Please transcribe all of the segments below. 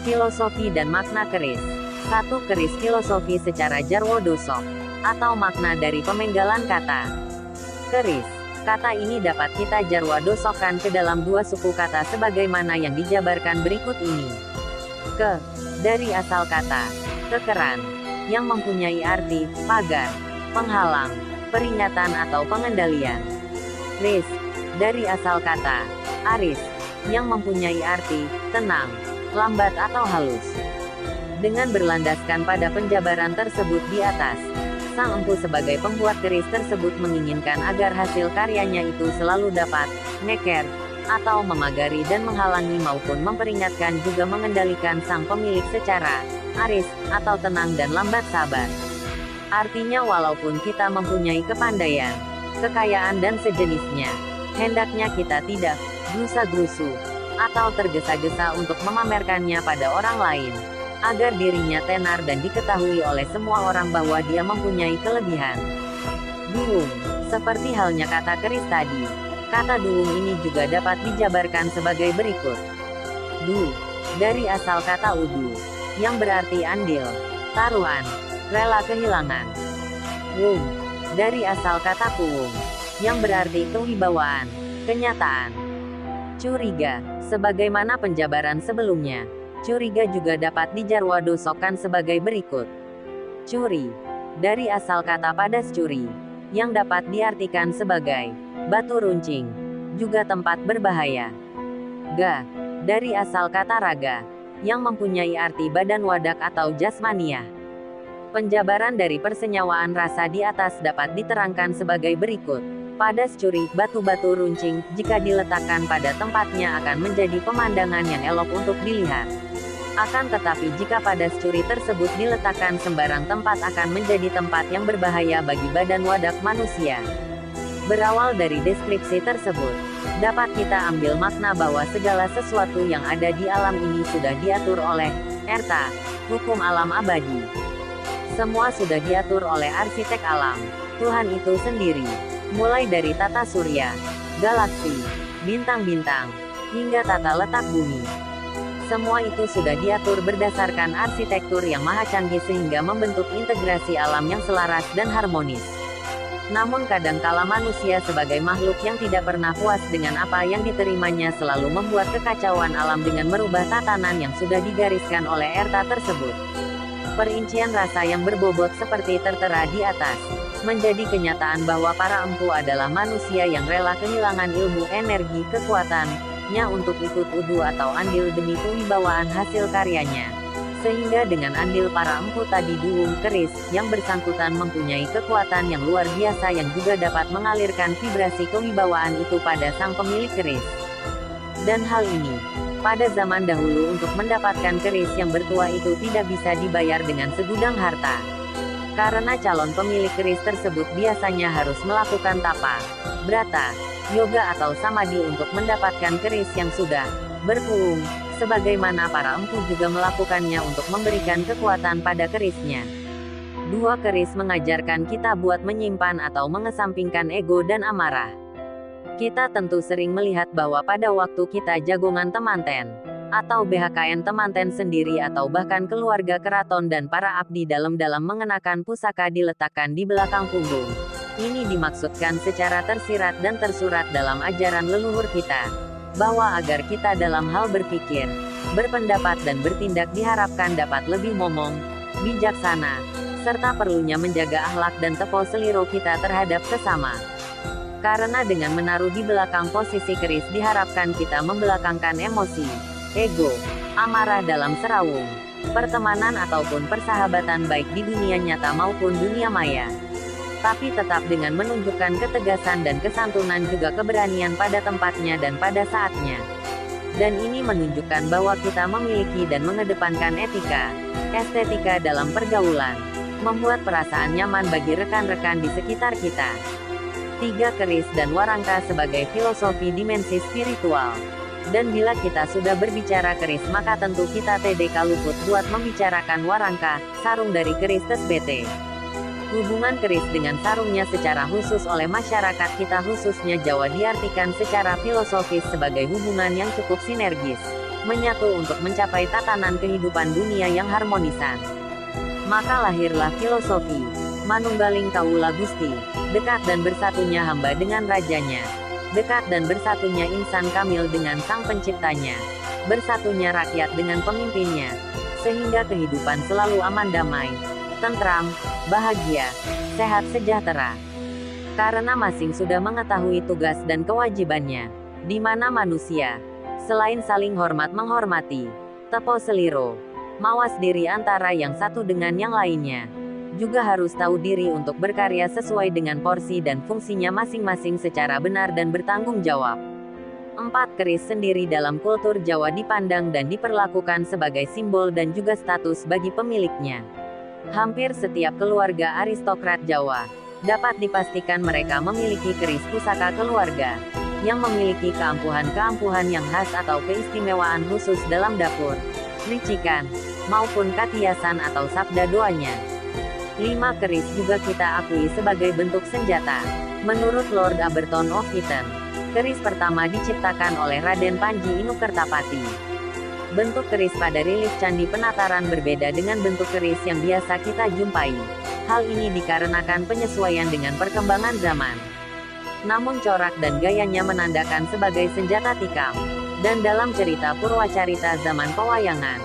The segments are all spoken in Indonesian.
Filosofi dan makna keris. 1. Keris filosofi secara Jarwo Dosok, atau makna dari pemenggalan kata. Keris. Kata ini dapat kita jarwa dosokkan ke dalam dua suku kata sebagaimana yang dijabarkan berikut ini. Ke. Dari asal kata kekeran, yang mempunyai arti pagar, penghalang, peringatan atau pengendalian. Ris. Dari asal kata aris, yang mempunyai arti tenang, lambat atau halus. Dengan berlandaskan pada penjabaran tersebut di atas, sang empu sebagai pembuat keris tersebut menginginkan agar hasil karyanya itu selalu dapat ngeker, atau memagari dan menghalangi maupun memperingatkan juga mengendalikan sang pemilik secara aris, atau tenang dan lambat sabar. Artinya walaupun kita mempunyai kepandaian, kekayaan dan sejenisnya, hendaknya kita tidak gerusa-gerusu, atau tergesa-gesa untuk memamerkannya pada orang lain, agar dirinya tenar dan diketahui oleh semua orang bahwa dia mempunyai kelebihan. Duung. Seperti halnya kata keris tadi, kata duung ini juga dapat dijabarkan sebagai berikut. Du. Dari asal kata udu, yang berarti andil, taruhan, rela kehilangan. Wung. Dari asal kata kuwung, yang berarti kewibawaan, kenyataan. Curiga. Sebagaimana penjabaran sebelumnya, curiga juga dapat dijarwa dosokkan sebagai berikut. Curi. Dari asal kata padas curi, yang dapat diartikan sebagai batu runcing, juga tempat berbahaya. Ga. Dari asal kata raga, yang mempunyai arti badan wadak atau jasmaniah. Penjabaran dari persenyawaan rasa di atas dapat diterangkan sebagai berikut. Padas curi, batu-batu runcing, jika diletakkan pada tempatnya akan menjadi pemandangan yang elok untuk dilihat. Akan tetapi jika padas curi tersebut diletakkan sembarang tempat akan menjadi tempat yang berbahaya bagi badan wadak manusia. Berawal dari deskripsi tersebut, dapat kita ambil makna bahwa segala sesuatu yang ada di alam ini sudah diatur oleh Erta, hukum alam abadi. Semua sudah diatur oleh arsitek alam, Tuhan itu sendiri. Mulai dari tata surya, galaksi, bintang-bintang, hingga tata letak bumi. Semua itu sudah diatur berdasarkan arsitektur yang maha canggih sehingga membentuk integrasi alam yang selaras dan harmonis. Namun kadangkala manusia sebagai makhluk yang tidak pernah puas dengan apa yang diterimanya selalu membuat kekacauan alam dengan merubah tatanan yang sudah digariskan oleh Erta tersebut. Perincian rasa yang berbobot seperti tertera di atas, menjadi kenyataan bahwa para empu adalah manusia yang rela kehilangan ilmu, energi, kekuatannya untuk ikut udu atau andil demi kewibawaan hasil karyanya. Sehingga dengan andil para empu tadi duung keris, yang bersangkutan mempunyai kekuatan yang luar biasa yang juga dapat mengalirkan vibrasi kewibawaan itu pada sang pemilik keris. Dan hal ini, pada zaman dahulu untuk mendapatkan keris yang bertuah itu tidak bisa dibayar dengan segudang harta. Karena calon pemilik keris tersebut biasanya harus melakukan tapa, brata, yoga atau samadhi untuk mendapatkan keris yang sudah berpuung, sebagaimana para empu juga melakukannya untuk memberikan kekuatan pada kerisnya. Dua keris mengajarkan kita buat menyimpan atau mengesampingkan ego dan amarah. Kita tentu sering melihat bahwa pada waktu kita jagongan temanten, atau BHKN temanten sendiri atau bahkan keluarga keraton dan para abdi dalam mengenakan pusaka diletakkan di belakang punggung. Ini dimaksudkan secara tersirat dan tersurat dalam ajaran leluhur kita, bahwa agar kita dalam hal berpikir, berpendapat dan bertindak diharapkan dapat lebih momong, bijaksana, serta perlunya menjaga akhlak dan tepo seliro kita terhadap sesama. Karena dengan menaruh di belakang posisi keris diharapkan kita membelakangkan emosi, ego, amarah dalam serawung, pertemanan ataupun persahabatan baik di dunia nyata maupun dunia maya. Tapi tetap dengan menunjukkan ketegasan dan kesantunan juga keberanian pada tempatnya dan pada saatnya. Dan ini menunjukkan bahwa kita memiliki dan mengedepankan etika, estetika dalam pergaulan, membuat perasaan nyaman bagi rekan-rekan di sekitar kita. 3. Keris dan warangka sebagai filosofi dimensi spiritual. Dan bila kita sudah berbicara keris maka tentu kita TDK luput buat membicarakan warangka, sarung dari keris TSBT. Hubungan keris dengan sarungnya secara khusus oleh masyarakat kita khususnya Jawa diartikan secara filosofis sebagai hubungan yang cukup sinergis. menyatu untuk mencapai tatanan kehidupan dunia yang harmonisan. Maka lahirlah filosofi Manunggaling Kaula Gusti, dekat dan bersatunya hamba dengan rajanya, dekat dan bersatunya insan kamil dengan sang penciptanya, bersatunya rakyat dengan pemimpinnya, sehingga kehidupan selalu aman damai, tentram, bahagia, sehat sejahtera. Karena masing sudah mengetahui tugas dan kewajibannya, di mana manusia, selain saling hormat menghormati, tepo seliro, mawas diri antara yang satu dengan yang lainnya, juga harus tahu diri untuk berkarya sesuai dengan porsi dan fungsinya masing-masing secara benar dan bertanggung jawab. 4. Keris sendiri dalam kultur Jawa dipandang dan diperlakukan sebagai simbol dan juga status bagi pemiliknya. Hampir setiap keluarga aristokrat Jawa, dapat dipastikan mereka memiliki keris pusaka keluarga, yang memiliki keampuhan-keampuhan yang khas atau keistimewaan khusus dalam dapur, licikan, maupun katiasan atau sabda doanya. 5. Keris juga kita akui sebagai bentuk senjata. Menurut Lord Aberton of Eton, keris pertama diciptakan oleh Raden Panji Inukertapati. Bentuk keris pada relief Candi Penataran berbeda dengan bentuk keris yang biasa kita jumpai. Hal ini dikarenakan penyesuaian dengan perkembangan zaman. Namun corak dan gayanya menandakan sebagai senjata tikam. Dan dalam cerita Purwacarita zaman pewayangan,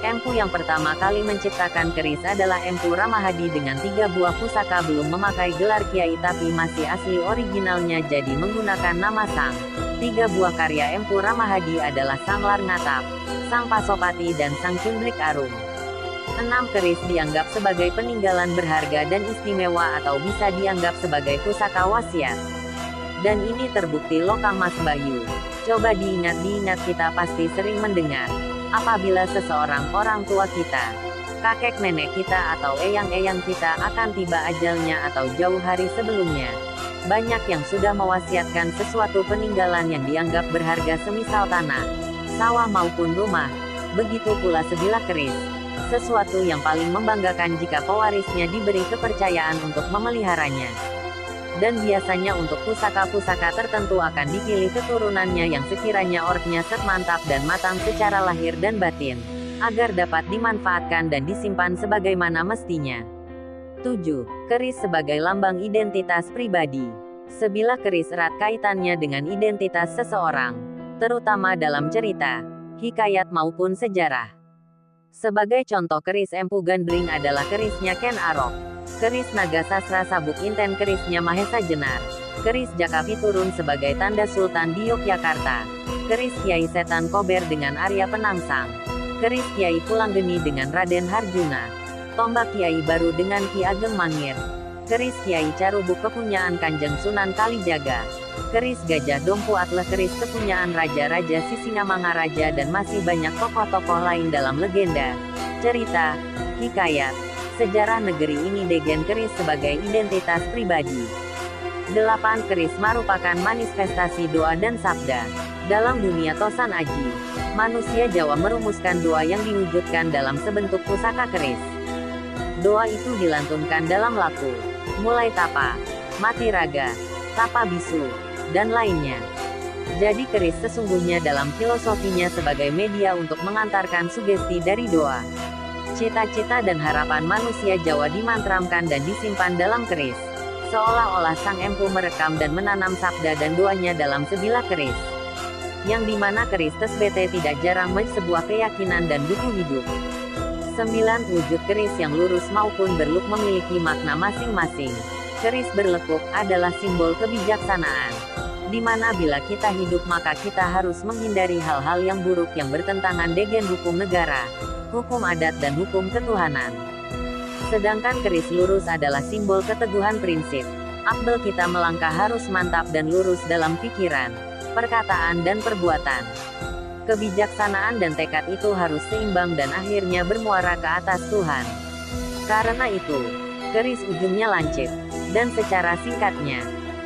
Empu yang pertama kali menciptakan keris adalah Empu Ramahadi dengan 3 buah pusaka, belum memakai gelar kiai tapi masih asli originalnya jadi menggunakan nama Sang. 3 buah karya Empu Ramahadi adalah Sang Larnatap, Sang Pasopati dan Sang Cundrik Arum. 6. Keris dianggap sebagai peninggalan berharga dan istimewa atau bisa dianggap sebagai pusaka wasiat. Dan ini terbukti Lokang Mas Bayu. Coba diingat-diingat, kita pasti sering mendengar, apabila seseorang orang tua kita, kakek nenek kita atau eyang-eyang kita akan tiba ajalnya atau jauh hari sebelumnya, banyak yang sudah mewasiatkan sesuatu peninggalan yang dianggap berharga semisal tanah, sawah maupun rumah. Begitu pula sebilah keris, sesuatu yang paling membanggakan jika pewarisnya diberi kepercayaan untuk memeliharanya. Dan biasanya untuk pusaka-pusaka tertentu akan dipilih keturunannya yang sekiranya orangnya mantap dan matang secara lahir dan batin, agar dapat dimanfaatkan dan disimpan sebagaimana mestinya. 7. Keris sebagai lambang identitas pribadi. Sebilah keris erat kaitannya dengan identitas seseorang, terutama dalam cerita, hikayat maupun sejarah. Sebagai contoh, keris Empu Gandring adalah kerisnya Ken Arok. Keris Naga Sasra Sabuk Inten kerisnya Mahesa Jenar. Keris Jaka Piturun sebagai tanda Sultan di Yogyakarta. Keris Kiai Setan Kober dengan Arya Penangsang. Keris Kiai Pulanggeni dengan Raden Harjuna. Tombak Kiai Baru dengan Ki Ageng Mangir. Keris Kiai Carubuk kepunyaan Kanjeng Sunan Kalijaga. Keris Gajah Dompu adalah keris kepunyaan Raja-Raja Sisingamangaraja dan masih banyak tokoh-tokoh lain dalam legenda, cerita, hikayat, sejarah negeri ini. Degen keris sebagai identitas pribadi. 8. Keris merupakan manifestasi doa dan sabda. Dalam dunia Tosan Aji, manusia Jawa merumuskan doa yang diwujudkan dalam sebentuk pusaka keris. Doa itu dilantunkan dalam laku, mulai tapa, mati raga, tapa bisu, dan lainnya. Jadi keris sesungguhnya dalam filosofinya sebagai media untuk mengantarkan sugesti dari doa. Cita-cita dan harapan manusia Jawa dimantramkan dan disimpan dalam keris. Seolah-olah sang empu merekam dan menanam sabda dan doanya dalam sebilah keris. Yang dimana keris tersebut tidak jarang sebuah keyakinan dan buku hidup. 9. Wujud keris yang lurus maupun berluk memiliki makna masing-masing. Keris berlekuk adalah simbol kebijaksanaan. Dimana bila kita hidup maka kita harus menghindari hal-hal yang buruk yang bertentangan dengan hukum negara, hukum adat dan hukum ketuhanan. Sedangkan keris lurus adalah simbol keteguhan prinsip. Akbel kita melangkah harus mantap dan lurus dalam pikiran, perkataan dan perbuatan. Kebijaksanaan dan tekad itu harus seimbang dan akhirnya bermuara ke atas Tuhan. Karena itu, keris ujungnya lancip. Dan secara singkatnya,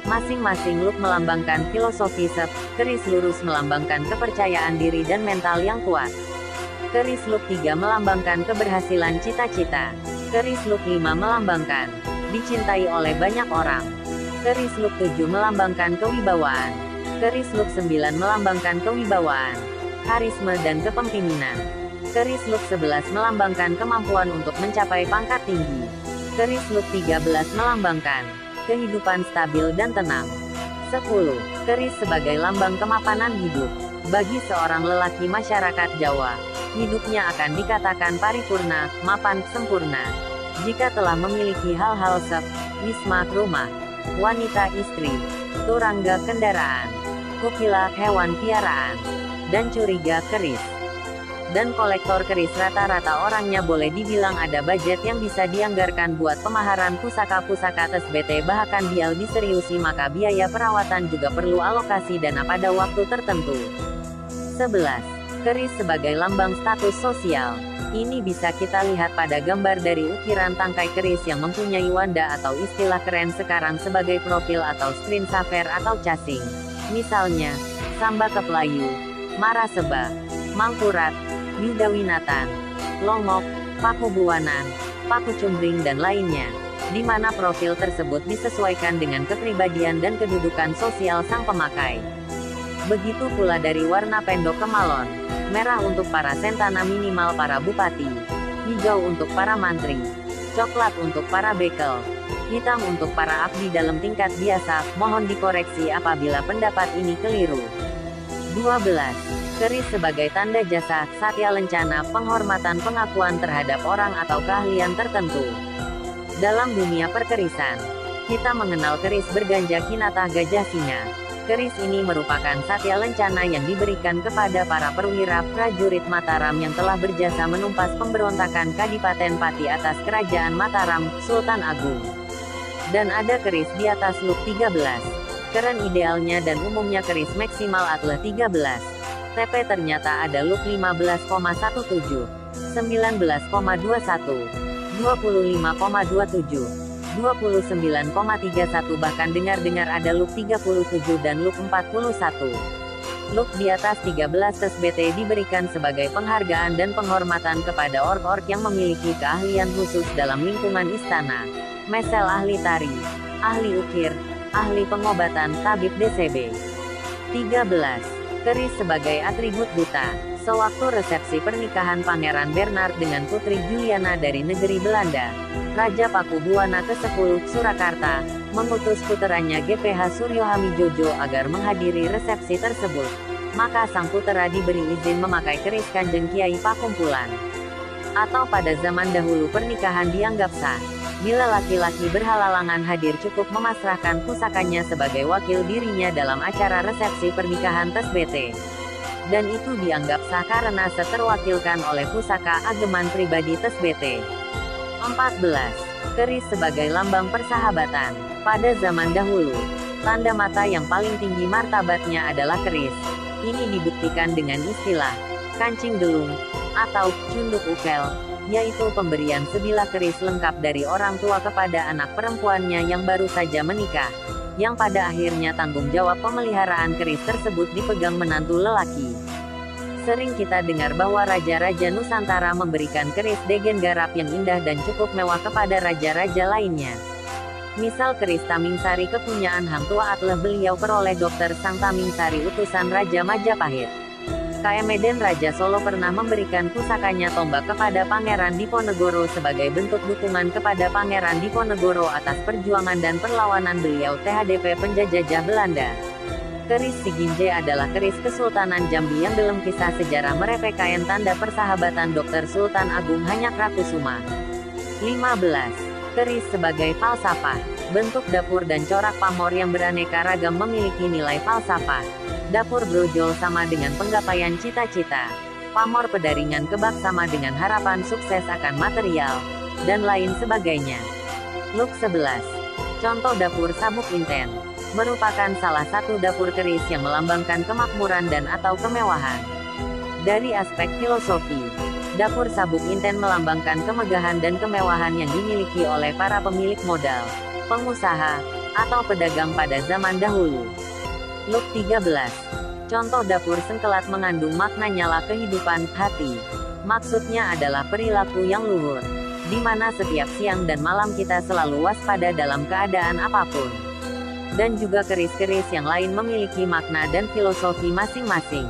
masing-masing look melambangkan filosofi keris lurus melambangkan kepercayaan diri dan mental yang kuat. Keris look 3 melambangkan keberhasilan cita-cita. Keris look 5 melambangkan dicintai oleh banyak orang. Keris look 7 melambangkan kewibawaan. Keris look 9 melambangkan kewibawaan. karisma dan kepemimpinan. Keris look 11 melambangkan kemampuan untuk mencapai pangkat tinggi. Keris look 13 melambangkan kehidupan stabil dan tenang. 10. Keris sebagai lambang kemapanan hidup. Bagi seorang lelaki masyarakat Jawa, hidupnya akan dikatakan paripurna, mapan, sempurna, jika telah memiliki hal-hal wisma rumah, wanita istri, turangga kendaraan, kukila hewan piaraan, dan curiga keris. Dan kolektor keris rata-rata orangnya boleh dibilang ada budget yang bisa dianggarkan buat pemaharan pusaka-pusaka TSBT, bahkan bial diseriusi maka biaya perawatan juga perlu alokasi dana pada waktu tertentu. 11. Keris sebagai lambang status sosial. Ini bisa kita lihat pada gambar dari ukiran tangkai keris yang mempunyai wanda atau istilah keren sekarang sebagai profil atau screen saver atau casing. Misalnya, Samba Keplayu, Maraseba, Mangkurat, Yudawinatan, Longok, Paku Buwanan, Paku Cumbring dan lainnya, di mana profil tersebut disesuaikan dengan kepribadian dan kedudukan sosial sang pemakai. Begitu pula dari warna pendok kemalon, merah untuk para sentana minimal para bupati, hijau untuk para mantri, coklat untuk para bekel, hitam untuk para abdi dalam tingkat biasa. Mohon dikoreksi apabila pendapat ini keliru. 12. Keris sebagai tanda jasa, satya lencana, penghormatan pengakuan terhadap orang atau keahlian tertentu. Dalam dunia perkerisan, kita mengenal keris berganja kinatah gajah singa. Keris ini merupakan satya lencana yang diberikan kepada para perwira prajurit Mataram yang telah berjasa menumpas pemberontakan Kadipaten Pati atas Kerajaan Mataram, Sultan Agung. Dan ada keris di atas look 13. Keren idealnya dan umumnya keris maksimal adalah 13. TP ternyata ada look 15,17, 19,21, 25,27. 29,31 bahkan dengar-dengar ada look 37 dan look 41. Look di atas 13 TSBT diberikan sebagai penghargaan dan penghormatan kepada ork-ork yang memiliki keahlian khusus dalam lingkungan istana. Mesel ahli tari, ahli ukir, ahli pengobatan, tabib DCB. 13. Keris sebagai atribut duta. Sewaktu resepsi pernikahan Pangeran Bernard dengan Putri Juliana dari negeri Belanda, Raja Pakubuwana ke-10, Surakarta, mengutus puteranya GPH Suryo Hamijojo agar menghadiri resepsi tersebut. Maka sang putera diberi izin memakai keris Kanjeng Kiai Pakumpulan. Atau pada zaman dahulu pernikahan dianggap sah, bila laki-laki berhalangan hadir cukup memasrahkan pusakanya sebagai wakil dirinya dalam acara resepsi pernikahan TSBT. Dan itu dianggap sah karena seterwakilkan oleh pusaka ageman pribadi TSBT. 14. Keris sebagai lambang persahabatan. Pada zaman dahulu, tanda mata yang paling tinggi martabatnya adalah keris. Ini dibuktikan dengan istilah kancing gelung atau cunduk ukel, yaitu pemberian sebilah keris lengkap dari orang tua kepada anak perempuannya yang baru saja menikah, yang pada akhirnya tanggung jawab pemeliharaan keris tersebut dipegang menantu lelaki. Sering kita dengar bahwa raja-raja Nusantara memberikan keris degen garap yang indah dan cukup mewah kepada raja-raja lainnya. Misal keris Tamingsari kepunyaan Hang Tua adalah beliau peroleh Dr. Sang Tamingsari utusan Raja Majapahit. Kaemeden Raja Solo pernah memberikan pusakanya tombak kepada Pangeran Diponegoro sebagai bentuk dukungan kepada Pangeran Diponegoro atas perjuangan dan perlawanan beliau THDP penjajah Belanda. Keris Siginje adalah keris Kesultanan Jambi yang dalam kisah sejarah merepekain tanda persahabatan Dr. Sultan Agung Hanyakprakusuma. 15. Keris sebagai falsafah. Bentuk dapur dan corak pamor yang beraneka ragam memiliki nilai falsafah. Dapur brojol sama dengan penggapaian cita-cita. Pamor pedaringan kebak sama dengan harapan sukses akan material, dan lain sebagainya. Look 11. Contoh dapur sabuk inten. Merupakan salah satu dapur keris yang melambangkan kemakmuran dan atau kemewahan. Dari aspek filosofi, dapur sabuk inten melambangkan kemegahan dan kemewahan yang dimiliki oleh para pemilik modal, pengusaha, atau pedagang pada zaman dahulu. Look 13. Contoh dapur sengkelat mengandung makna nyala kehidupan, hati. Maksudnya adalah perilaku yang luhur, di mana setiap siang dan malam kita selalu waspada dalam keadaan apapun. Dan juga keris-keris yang lain memiliki makna dan filosofi masing-masing.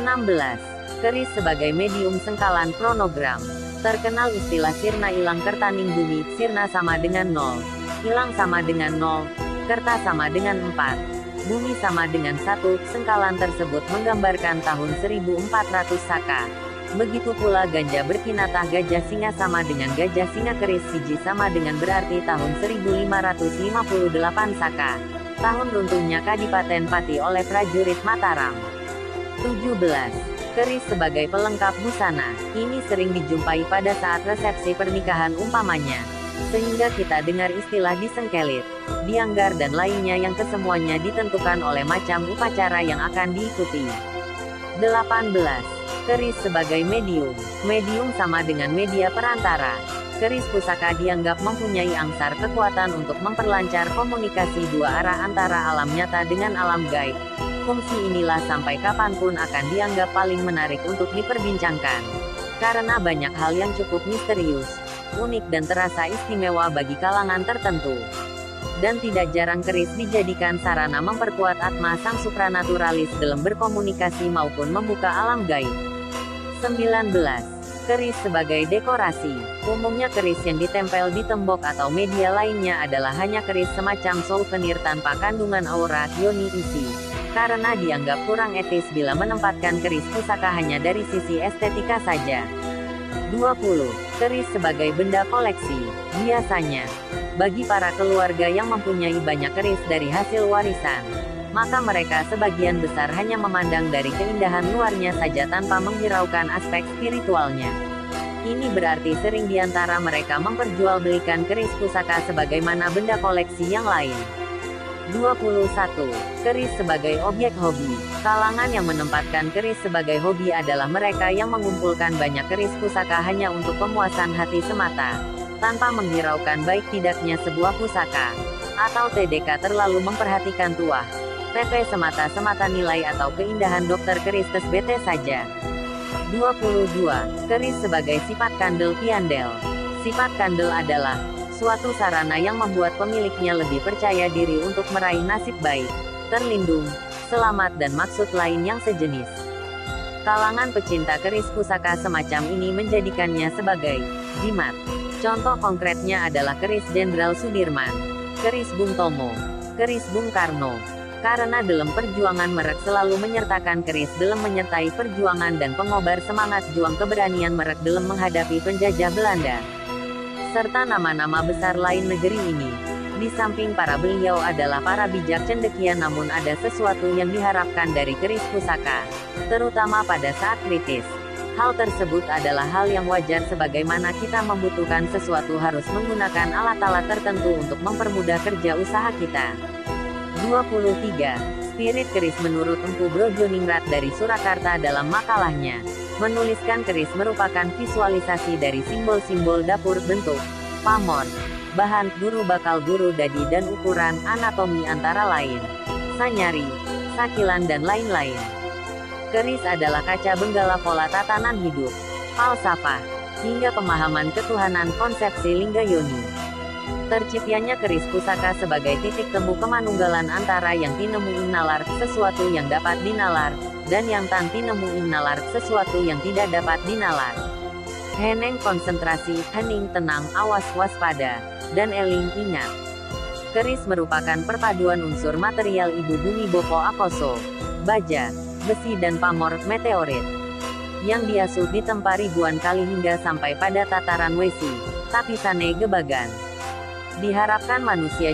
16. Keris sebagai medium sengkalan kronogram. Terkenal istilah sirna ilang kertaning bumi, sirna sama dengan 0, ilang sama dengan 0, kerta sama dengan 4, bumi sama dengan 1, sengkalan tersebut menggambarkan tahun 1400 Saka. Begitu pula ganja berkinatah gajah singa sama dengan gajah singa keris siji sama dengan berarti tahun 1558 Saka. Tahun runtuhnya Kadipaten Pati oleh prajurit Mataram. 17. Keris sebagai pelengkap busana. Ini sering dijumpai pada saat resepsi pernikahan umpamanya. Sehingga kita dengar istilah disengkelit, dianggar dan lainnya yang kesemuanya ditentukan oleh macam upacara yang akan diikuti. 18. Keris sebagai medium. Medium sama dengan media perantara. Keris pusaka dianggap mempunyai angsar kekuatan untuk memperlancar komunikasi dua arah antara alam nyata dengan alam gaib. Fungsi inilah sampai kapanpun akan dianggap paling menarik untuk diperbincangkan. Karena banyak hal yang cukup misterius, unik dan terasa istimewa bagi kalangan tertentu. Dan tidak jarang keris dijadikan sarana memperkuat atma sang supranaturalis dalam berkomunikasi maupun membuka alam gaib. 19. Keris sebagai dekorasi. Umumnya keris yang ditempel di tembok atau media lainnya adalah hanya keris semacam souvenir tanpa kandungan aura, yoni isi. Karena dianggap kurang etis bila menempatkan keris pusaka hanya dari sisi estetika saja. 20. Keris sebagai benda koleksi. Biasanya, bagi para keluarga yang mempunyai banyak keris dari hasil warisan, maka mereka sebagian besar hanya memandang dari keindahan luarnya saja tanpa menghiraukan aspek spiritualnya. Ini berarti sering di antara mereka memperjualbelikan keris pusaka sebagaimana benda koleksi yang lain. 21. Keris sebagai objek hobi. Kalangan yang menempatkan keris sebagai hobi adalah mereka yang mengumpulkan banyak keris pusaka hanya untuk pemuasan hati semata, tanpa menghiraukan baik tidaknya sebuah pusaka, atau TDK terlalu memperhatikan tuah, TP semata-semata nilai atau keindahan dokter keris TSBT saja. 22. Keris sebagai sifat kandel piandel. Sifat kandel adalah suatu sarana yang membuat pemiliknya lebih percaya diri untuk meraih nasib baik, terlindung, selamat dan maksud lain yang sejenis. Kalangan pecinta keris pusaka semacam ini menjadikannya sebagai jimat. Contoh konkretnya adalah keris Jenderal Sudirman, keris Bung Tomo, keris Bung Karno. Karena dalam perjuangan merek selalu menyertakan keris dalam menyertai perjuangan dan pengobar semangat juang keberanian merek dalam menghadapi penjajah Belanda. Serta nama-nama besar lain negeri ini. Di samping para beliau adalah para bijak cendekia, namun ada sesuatu yang diharapkan dari keris pusaka, terutama pada saat kritis. Hal tersebut adalah hal yang wajar sebagaimana kita membutuhkan sesuatu harus menggunakan alat-alat tertentu untuk mempermudah kerja usaha kita. 23. Spirit keris. Menurut Empu Brojoningrat dari Surakarta dalam makalahnya, menuliskan keris merupakan visualisasi dari simbol-simbol dapur, bentuk, pamor, bahan, guru bakal, guru dadi dan ukuran, anatomi antara lain, sanyari, sakilan dan lain-lain. Keris adalah kaca benggala pola tatanan hidup, falsafah, hingga pemahaman ketuhanan konsepsi Lingga Yoni. Terciptanya keris pusaka sebagai titik temu kemanunggalan antara yang tinemuing nalar, sesuatu yang dapat dinalar, dan yang tan tinemuing nalar, sesuatu yang tidak dapat dinalar. Heneng konsentrasi, hening tenang, awas waspada, dan eling ingat. Keris merupakan perpaduan unsur material ibu bumi Bopo Akoso, baja, besi dan pamor, meteorit, yang diasuh ditempa ribuan kali hingga sampai pada tataran Wesi, Tapisane Gebagan. Diharapkan manusia